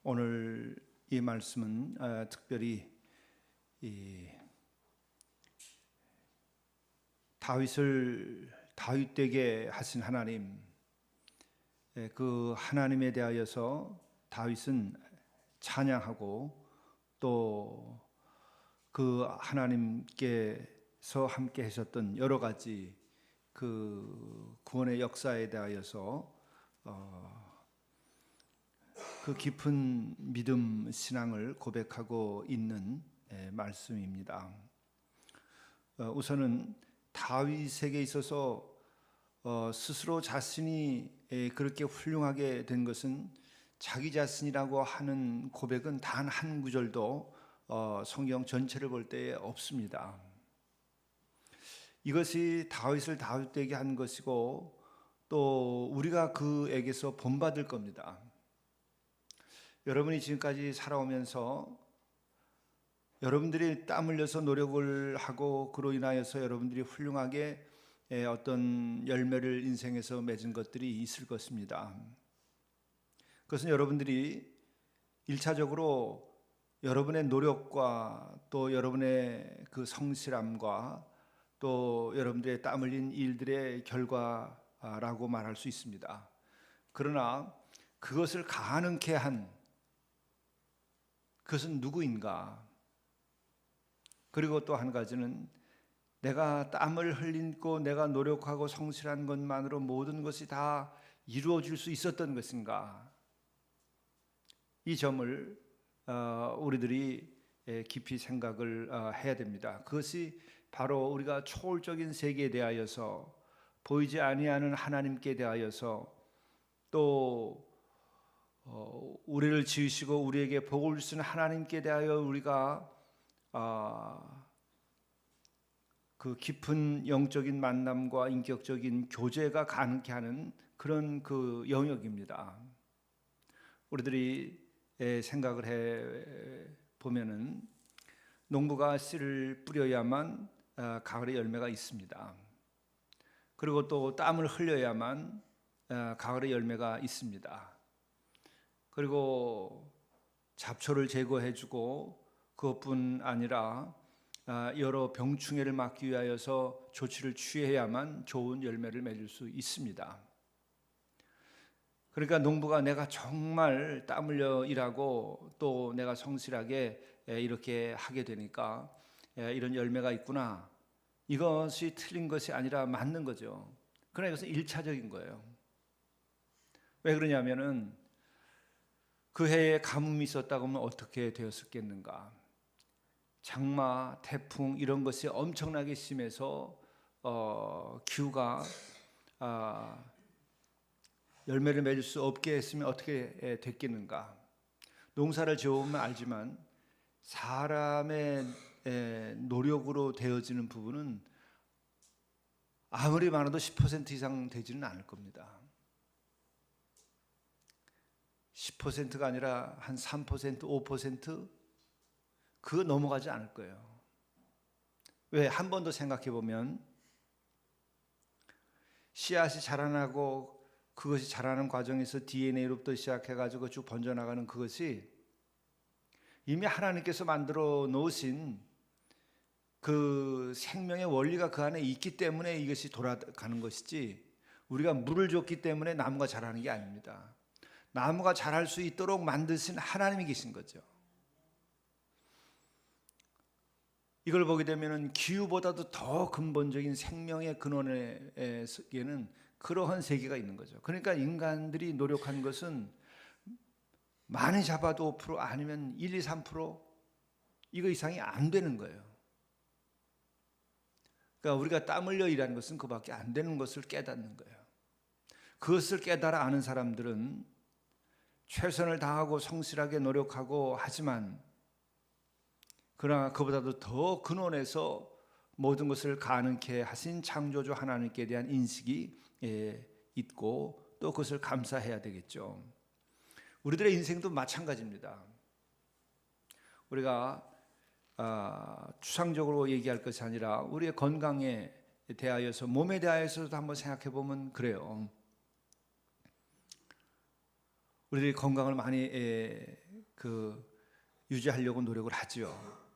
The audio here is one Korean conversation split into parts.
오늘 이 말씀은 특별히 다윗되게 하신 하나님, 그 하나님에 대하여서 다윗은 찬양하고 또 그 하나님께서 함께 하셨던 여러 가지 그 구원의 역사에 대하여서 그 깊은 믿음 신앙을 고백하고 있는 말씀입니다. 우선은 다윗에게 있어서 스스로 자신이 그렇게 훌륭하게 된 것은 자기 자신이라고 하는 고백은 단 한 구절도 성경 전체를 볼 때에 없습니다. 이것이 다윗을 다윗되게 한 것이고 또 우리가 그에게서 본받을 겁니다. 여러분이 지금까지 살아오면서 여러분들이 땀 흘려서 노력을 하고 그로 인하여서 여러분들이 훌륭하게 어떤 열매를 인생에서 맺은 것들이 있을 것입니다. 그것은 여러분들이 1차적으로 여러분의 노력과 또 여러분의 그 성실함과 또 여러분들의 땀 흘린 일들의 결과라고 말할 수 있습니다. 그러나 그것을 가능케 한 그것은 누구인가? 그리고 또 한 가지는 내가 땀을 흘리고 내가 노력하고 성실한 것만으로 모든 것이 다 이루어질 수 있었던 것인가? 이 점을 우리들이 깊이 생각을 해야 됩니다. 그것이 바로 우리가 초월적인 세계에 대하여서 보이지 아니하는 하나님께 대하여서 또 우리를 지으시고 우리에게 복을 주시는 하나님께 대하여 우리가 그 깊은 영적인 만남과 인격적인 교제가 가능케 하는 그런 그 영역입니다. 우리들이 생각을 해 보면은 농부가 씨를 뿌려야만 가을에 열매가 있습니다. 그리고 또 땀을 흘려야만 가을에 열매가 있습니다. 그리고 잡초를 제거해주고 그것뿐 아니라 여러 병충해를 막기 위하여서 조치를 취해야만 좋은 열매를 맺을 수 있습니다. 그러니까 농부가 내가 정말 땀 흘려 일하고 또 내가 성실하게 이렇게 하게 되니까 이런 열매가 있구나. 이것이 틀린 것이 아니라 맞는 거죠. 그러나 이것은 1차적인 거예요. 왜 그러냐면은 그 해에 가뭄이 있었다고 하면 어떻게 되었겠는가? 장마, 태풍 이런 것이 엄청나게 심해서 기후가 열매를 맺을 수 없게 했으면 어떻게 됐겠는가? 농사를 지어보면 알지만 사람의 노력으로 되어지는 부분은 아무리 많아도 10% 이상 되지는 않을 겁니다. 10%가 아니라 한 3%, 5% 그거 넘어가지 않을 거예요. 왜? 한 번 더 생각해 보면 씨앗이 자라나고 그것이 자라는 과정에서 DNA로부터 시작해가지고 쭉 번져나가는 그것이 이미 하나님께서 만들어 놓으신 그 생명의 원리가 그 안에 있기 때문에 이것이 돌아가는 것이지 우리가 물을 줬기 때문에 나무가 자라는 게 아닙니다. 나무가 자랄 수 있도록 만드신 하나님이 계신 거죠. 이걸 보게 되면 기후보다도 더 근본적인 생명의 근원에는 그러한 세계가 있는 거죠. 그러니까 인간들이 노력한 것은 많이 잡아도 5% 아니면 1, 2, 3% 이거 이상이 안 되는 거예요. 그러니까 우리가 땀 흘려 일하는 것은 그밖에 안 되는 것을 깨닫는 거예요. 그것을 깨달아 아는 사람들은 최선을 다하고 성실하게 노력하고 하지만 그러나 그보다도 더 근원에서 모든 것을 가능케 하신 창조주 하나님께 대한 인식이 있고 또 그것을 감사해야 되겠죠. 우리들의 인생도 마찬가지입니다. 우리가 추상적으로 얘기할 것이 아니라 우리의 건강에 대하여서 몸에 대하여서도 한번 생각해 보면 그래요. 우리들이 건강을 많이 유지하려고 노력을 하지요.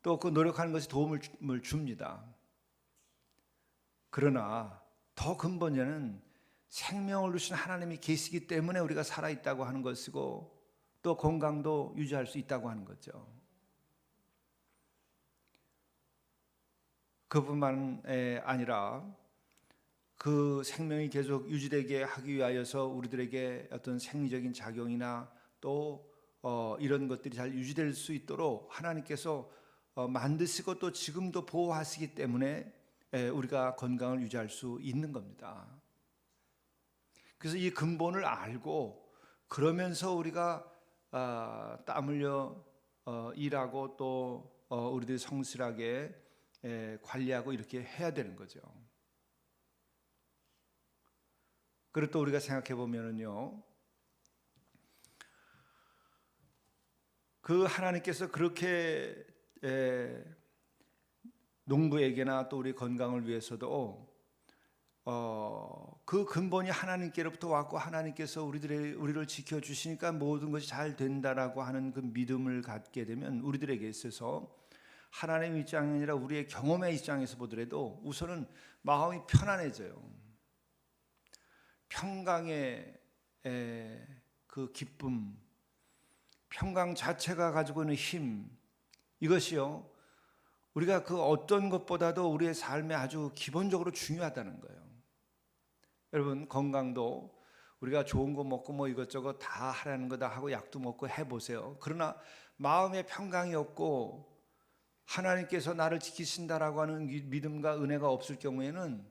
또 그 노력하는 것이 도움을 줍니다. 그러나 더 근본에는 생명을 주신 하나님이 계시기 때문에 우리가 살아있다고 하는 것이고 또 건강도 유지할 수 있다고 하는 거죠. 그뿐만 아니라 그 생명이 계속 유지되게 하기 위하여서 우리들에게 어떤 생리적인 작용이나 또 이런 것들이 잘 유지될 수 있도록 하나님께서 만드시고 또 지금도 보호하시기 때문에 우리가 건강을 유지할 수 있는 겁니다. 그래서 이 근본을 알고 그러면서 우리가 땀 흘려 일하고 또 우리들이 성실하게 관리하고 이렇게 해야 되는 거죠. 그리고 또 우리가 생각해 보면은요, 그 하나님께서 그렇게 농부에게나 또 우리 건강을 위해서도 그 근본이 하나님께로부터 왔고 하나님께서 우리를 지켜주시니까 모든 것이 잘 된다라고 하는 그 믿음을 갖게 되면 우리들에게 있어서 하나님의 입장이 아니라 우리의 경험의 입장에서 보더라도 우선은 마음이 편안해져요. 평강의 그 기쁨, 평강 자체가 가지고 있는 힘, 이것이요 우리가 그 어떤 것보다도 우리의 삶에 아주 기본적으로 중요하다는 거예요. 여러분, 건강도 우리가 좋은 거 먹고 뭐 이것저것 다 하라는 거다 하고 약도 먹고 해보세요. 그러나 마음에 평강이 없고 하나님께서 나를 지키신다라고 하는 믿음과 은혜가 없을 경우에는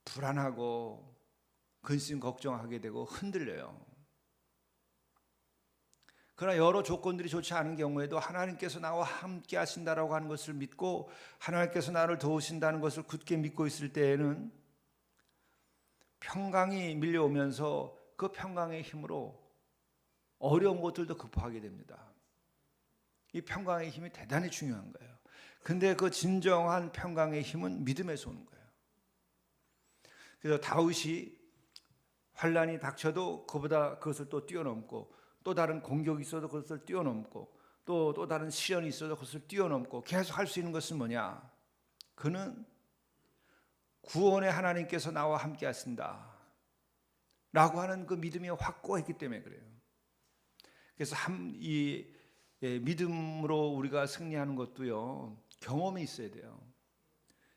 불안하고 근심 걱정하게 되고 흔들려요. 그러나 여러 조건들이 좋지 않은 경우에도 하나님께서 나와 함께 하신다라고 하는 것을 믿고 하나님께서 나를 도우신다는 것을 굳게 믿고 있을 때에는 평강이 밀려오면서 그 평강의 힘으로 어려운 것들도 극복하게 됩니다. 이 평강의 힘이 대단히 중요한 거예요. 근데 그 진정한 평강의 힘은 믿음에서 오는 거예요. 그래서 다윗이 환란이 닥쳐도 그것을 또 뛰어넘고 또 다른 공격이 있어도 그것을 뛰어넘고 또 다른 시련이 있어도 그것을 뛰어넘고 계속 할 수 있는 것은 뭐냐? 그는 구원의 하나님께서 나와 함께 하신다 라고 하는 그 믿음이 확고했기 때문에 그래요. 그래서 이 믿음으로 우리가 승리하는 것도요 경험이 있어야 돼요.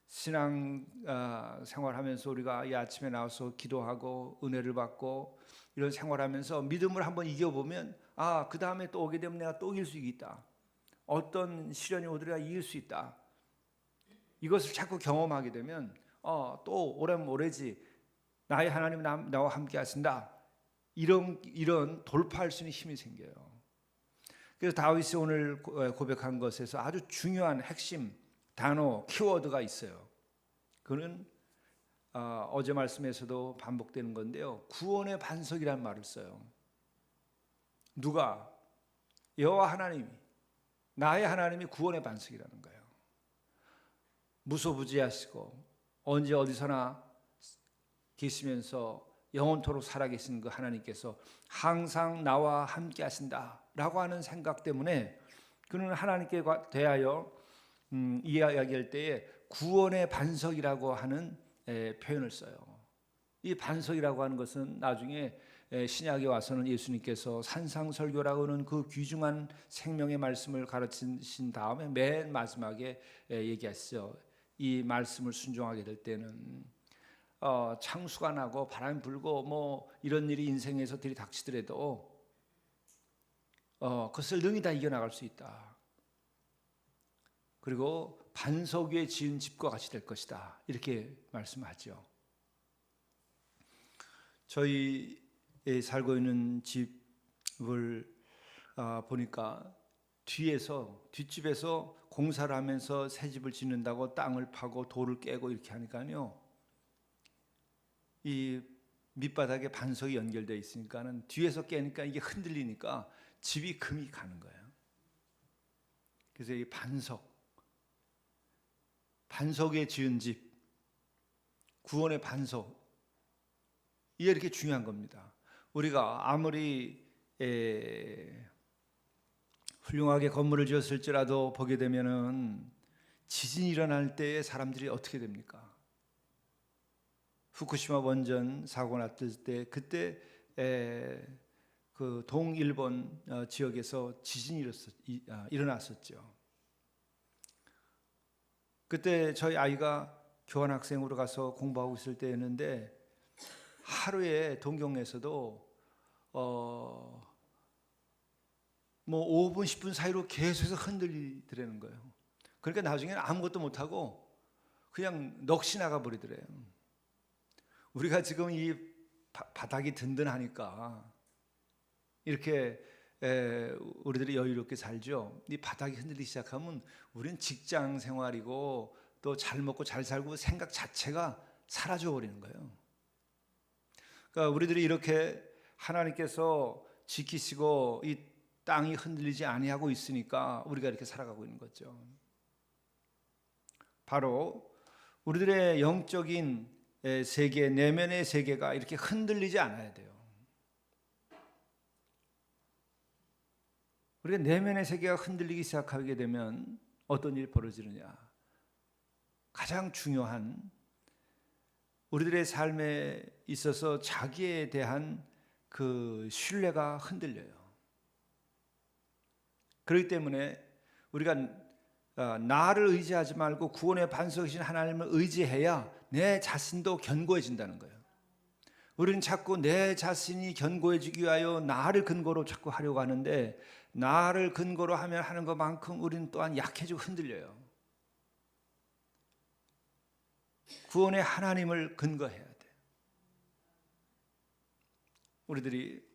신앙 생활하면서 우리가 이 아침에 나와서 기도하고 은혜를 받고 이런 생활하면서 믿음을 한번 이겨보면 그 다음에 또 오게 되면 내가 또 이길 수 있다. 어떤 시련이 오더라도 이길 수 있다. 이것을 자꾸 경험하게 되면 또 오래면 오래지 나의 하나님 나와 함께 하신다. 이런 돌파할 수 있는 힘이 생겨요. 그래서 다윗이 오늘 고백한 것에서 아주 중요한 핵심 단어, 키워드가 있어요. 그는 어제 말씀에서도 반복되는 건데요. 구원의 반석이라는 말을 써요. 누가? 여호와 하나님이, 나의 하나님이 구원의 반석이라는 거예요. 무소부지하시고 언제 어디서나 계시면서 영원토록 살아계신 그 하나님께서 항상 나와 함께 하신다라고 하는 생각 때문에 그는 하나님께 대하여 이야기할 때에 구원의 반석이라고 하는 표현을 써요. 이 반석이라고 하는 것은 나중에 신약에 와서는 예수님께서 산상설교라고 하는 그 귀중한 생명의 말씀을 가르치신 다음에 맨 마지막에 얘기하시죠. 이 말씀을 순종하게 될 때는 창수가 나고 바람이 불고 뭐 이런 일이 인생에서 들이닥치더라도 그것을 능히 다 이겨나갈 수 있다. 그리고 반석 위에 지은 집과 같이 될 것이다. 이렇게 말씀하죠. 저희 살고 있는 집을 보니까 뒷집에서 공사를 하면서 새 집을 짓는다고 땅을 파고 돌을 깨고 이렇게 하니까요. 이 밑바닥에 반석이 연결되어 있으니까는 뒤에서 깨니까 이게 흔들리니까 집이 금이 가는 거예요. 그래서 이 반석에 지은 집, 구원의 반석, 이게 이렇게 중요한 겁니다. 우리가 아무리 훌륭하게 건물을 지었을지라도 보게 되면은 지진이 일어날 때에 사람들이 어떻게 됩니까? 후쿠시마 원전 사고 났을 때 그때 그 동일본 지역에서 지진이 일어났었죠. 그때 저희 아이가 교환학생으로 가서 공부하고 있을 때였는데 하루에 동경에서도 뭐 5분 10분 사이로 계속해서 흔들리더라는 거예요. 그러니까 나중에는 아무것도 못하고 그냥 넋이 나가 버리더래요. 우리가 지금 이 바닥이 든든하니까 이렇게 우리들이 여유롭게 살죠. 이 바닥이 흔들리기 시작하면 우리는 직장 생활이고 또 잘 먹고 잘 살고 생각 자체가 사라져 버리는 거예요. 그러니까 우리들이 이렇게 하나님께서 지키시고 이 땅이 흔들리지 아니하고 있으니까 우리가 이렇게 살아가고 있는 거죠. 바로 우리들의 영적인 세계, 내면의 세계가 이렇게 흔들리지 않아야 돼요. 우리가 내면의 세계가 흔들리기 시작하게 되면 어떤 일이 벌어지느냐? 가장 중요한 우리들의 삶에 있어서 자기에 대한 그 신뢰가 흔들려요. 그렇기 때문에 우리가 나를 의지하지 말고 구원의 반석이신 하나님을 의지해야 내 자신도 견고해진다는 거예요. 우리는 자꾸 내 자신이 견고해지기 위하여 나를 근거로 자꾸 하려고 하는데 나를 근거로 하는 것만큼 우리는 또한 약해지고 흔들려요. 구원의 하나님을 근거해야 돼. 우리들이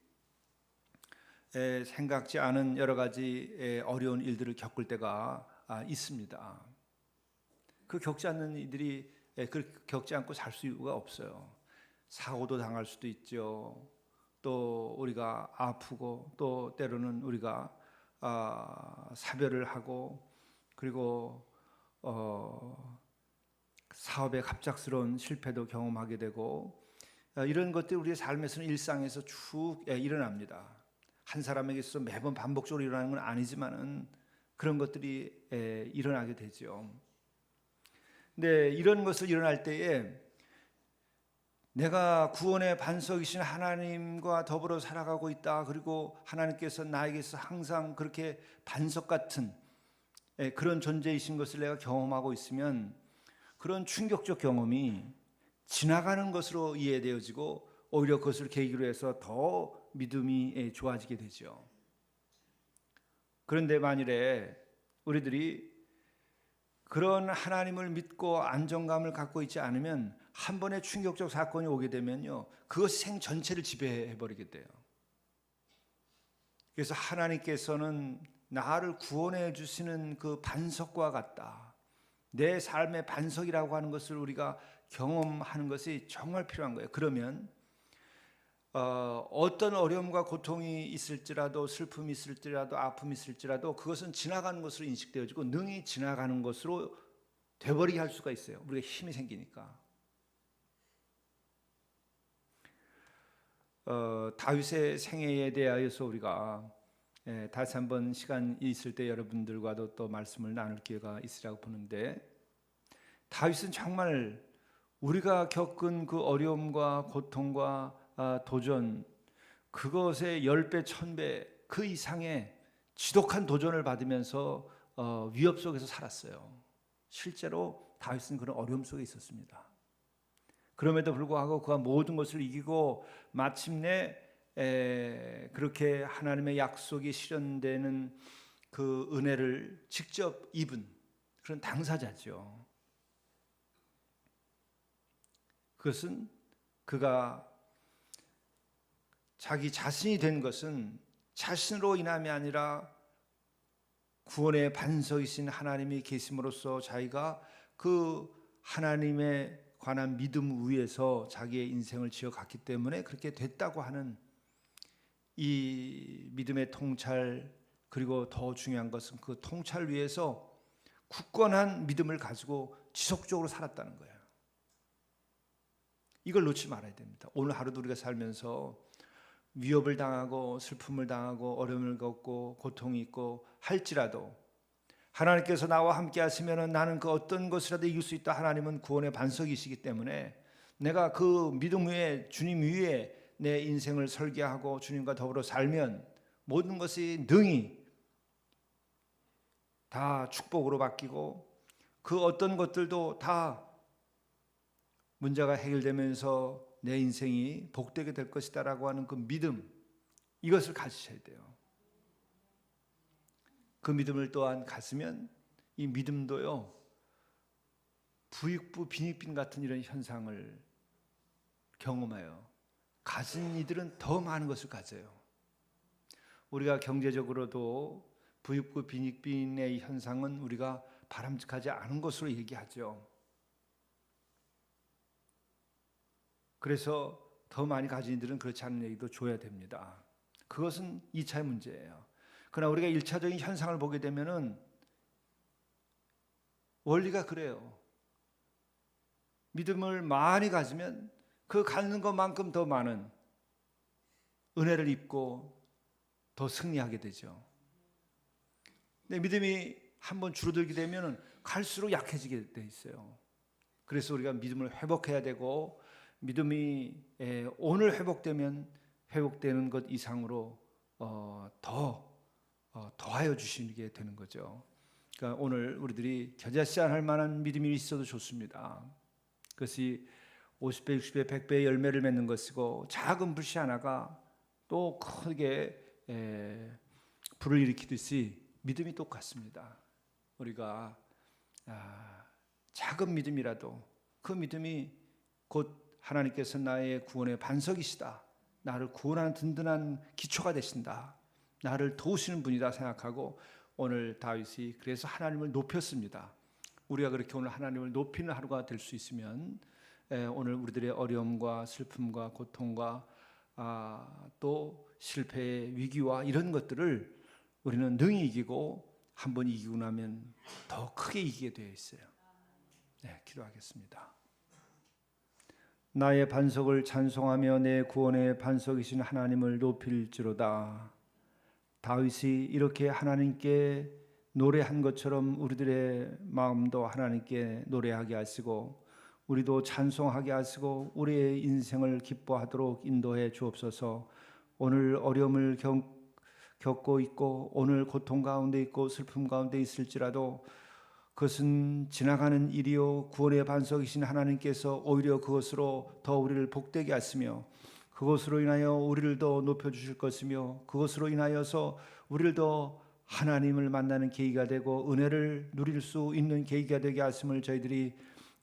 생각지 않은 여러 가지 어려운 일들을 겪을 때가 있습니다. 그 겪지 않는 이들이 겪지 않고 살 수가 없어요. 사고도 당할 수도 있죠. 또 우리가 아프고 또 때로는 우리가 사별을 하고 그리고 사업의 갑작스러운 실패도 경험하게 되고 이런 것들이 우리의 삶에서는 일상에서 쭉 일어납니다. 한 사람에게 있어서 매번 반복적으로 일어나는 건 아니지만은 그런 것들이 일어나게 되죠. 근데 이런 것을 일어날 때에 내가 구원의 반석이신 하나님과 더불어 살아가고 있다. 그리고 하나님께서 나에게서 항상 그렇게 반석 같은 그런 존재이신 것을 내가 경험하고 있으면 그런 충격적 경험이 지나가는 것으로 이해되어지고 오히려 그것을 계기로 해서 더 믿음이 좋아지게 되죠. 그런데 만일에 우리들이 그런 하나님을 믿고 안정감을 갖고 있지 않으면 한 번의 충격적 사건이 오게 되면요, 그것이 생 전체를 지배해 버리게 돼요. 그래서 하나님께서는 나를 구원해 주시는 그 반석과 같다. 내 삶의 반석이라고 하는 것을 우리가 경험하는 것이 정말 필요한 거예요. 그러면 어떤 어려움과 고통이 있을지라도 슬픔이 있을지라도 아픔이 있을지라도 그것은 지나가는 것으로 인식되어지고 능히 지나가는 것으로 돼버리게 할 수가 있어요. 우리가 힘이 생기니까. 다윗의 생애에 대하여서 우리가 다시 한번 시간 있을 때 여러분들과도 또 말씀을 나눌 기회가 있으라고 보는데, 다윗은 정말 우리가 겪은 그 어려움과 고통과 도전, 그것의 10배, 1000배 그 이상의 지독한 도전을 받으면서 위협 속에서 살았어요. 실제로 다윗은 그런 어려움 속에 있었습니다. 그럼에도 불구하고 그가 모든 것을 이기고 마침내 그렇게 하나님의 약속이 실현되는 그 은혜를 직접 입은 그런 당사자죠. 그것은 그가 자기 자신이 된 것은 자신으로 인함이 아니라 구원의 반석이신 하나님이 계심으로써 자기가 그 하나님에 관한 믿음 위에서 자기의 인생을 지어갔기 때문에 그렇게 됐다고 하는 이 믿음의 통찰, 그리고 더 중요한 것은 그 통찰 위에서 굳건한 믿음을 가지고 지속적으로 살았다는 거예요. 이걸 놓지 말아야 됩니다. 오늘 하루도 우리가 살면서 위협을 당하고 슬픔을 당하고 어려움을 겪고 고통이 있고 할지라도 하나님께서 나와 함께 하시면 나는 그 어떤 것이라도 이길 수 있다. 하나님은 구원의 반석이시기 때문에 내가 그 믿음 위에 주님 위에 내 인생을 설계하고 주님과 더불어 살면 모든 것이 능히 다 축복으로 바뀌고 그 어떤 것들도 다 문제가 해결되면서 내 인생이 복되게 될 것이다 라고 하는 그 믿음, 이것을 가지셔야 돼요. 그 믿음을 또한 가지면 이 믿음도요 부익부 빈익빈 같은 이런 현상을 경험해요. 가진 이들은 더 많은 것을 가져요. 우리가 경제적으로도 부익부 빈익빈의 현상은 우리가 바람직하지 않은 것으로 얘기하죠. 그래서 더 많이 가진 이들은 그렇지 않은 얘기도 줘야 됩니다. 그것은 2차의 문제예요. 그러나 우리가 1차적인 현상을 보게 되면은 원리가 그래요. 믿음을 많이 가지면 그 갖는 것만큼 더 많은 은혜를 입고 더 승리하게 되죠. 근데 믿음이 한번 줄어들게 되면 갈수록 약해지게 돼 있어요. 그래서 우리가 믿음을 회복해야 되고 믿음이 오늘 회복되면 회복되는 것 이상으로 더하여 주시게 되는 거죠. 그러니까 오늘 우리들이 겨자씨 할 만한 믿음이 있어도 좋습니다. 그것이 50배, 60배, 100배의 열매를 맺는 것이고 작은 불씨 하나가 또 크게 불을 일으키듯이 믿음이 똑같습니다. 우리가 작은 믿음이라도 그 믿음이 곧 하나님께서 나의 구원의 반석이시다, 나를 구원하는 든든한 기초가 되신다, 나를 도우시는 분이다 생각하고 오늘 다윗이 그래서 하나님을 높였습니다. 우리가 그렇게 오늘 하나님을 높이는 하루가 될 수 있으면 오늘 우리들의 어려움과 슬픔과 고통과 또 실패의 위기와 이런 것들을 우리는 능히 이기고 한번 이기고 나면 더 크게 이기게 되어 있어요. 네, 기도하겠습니다. 나의 반석을 찬송하며 내 구원의 반석이신 하나님을 높일지로다. 다윗이 이렇게 하나님께 노래한 것처럼 우리들의 마음도 하나님께 노래하게 하시고 우리도 찬송하게 하시고 우리의 인생을 기뻐하도록 인도해 주옵소서. 오늘 어려움을 겪고 있고 오늘 고통 가운데 있고 슬픔 가운데 있을지라도 그것은 지나가는 일이요 구원의 반석이신 하나님께서 오히려 그것으로 더 우리를 복되게 하시며 그것으로 인하여 우리를 더 높여주실 것이며 그것으로 인하여서 우리를 더 하나님을 만나는 계기가 되고 은혜를 누릴 수 있는 계기가 되게 하심을 저희들이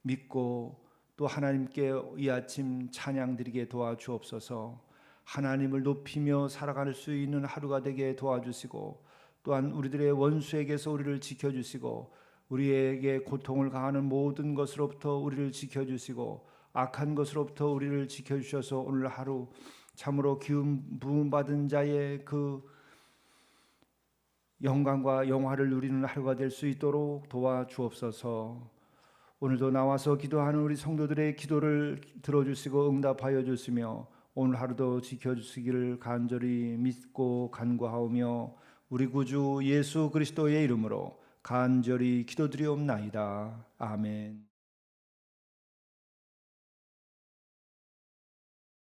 믿고 또 하나님께 이 아침 찬양드리게 도와주옵소서. 하나님을 높이며 살아갈 수 있는 하루가 되게 도와주시고 또한 우리들의 원수에게서 우리를 지켜주시고 우리에게 고통을 가하는 모든 것으로부터 우리를 지켜주시고 악한 것으로부터 우리를 지켜주셔서 오늘 하루 참으로 기름 부음 받은 자의 그 영광과 영화를 누리는 하루가 될 수 있도록 도와주옵소서. 오늘도 나와서 기도하는 우리 성도들의 기도를 들어주시고 응답하여 주시며 오늘 하루도 지켜주시기를 간절히 믿고 간구하오며 우리 구주 예수 그리스도의 이름으로 간절히 기도드리옵나이다. 아멘.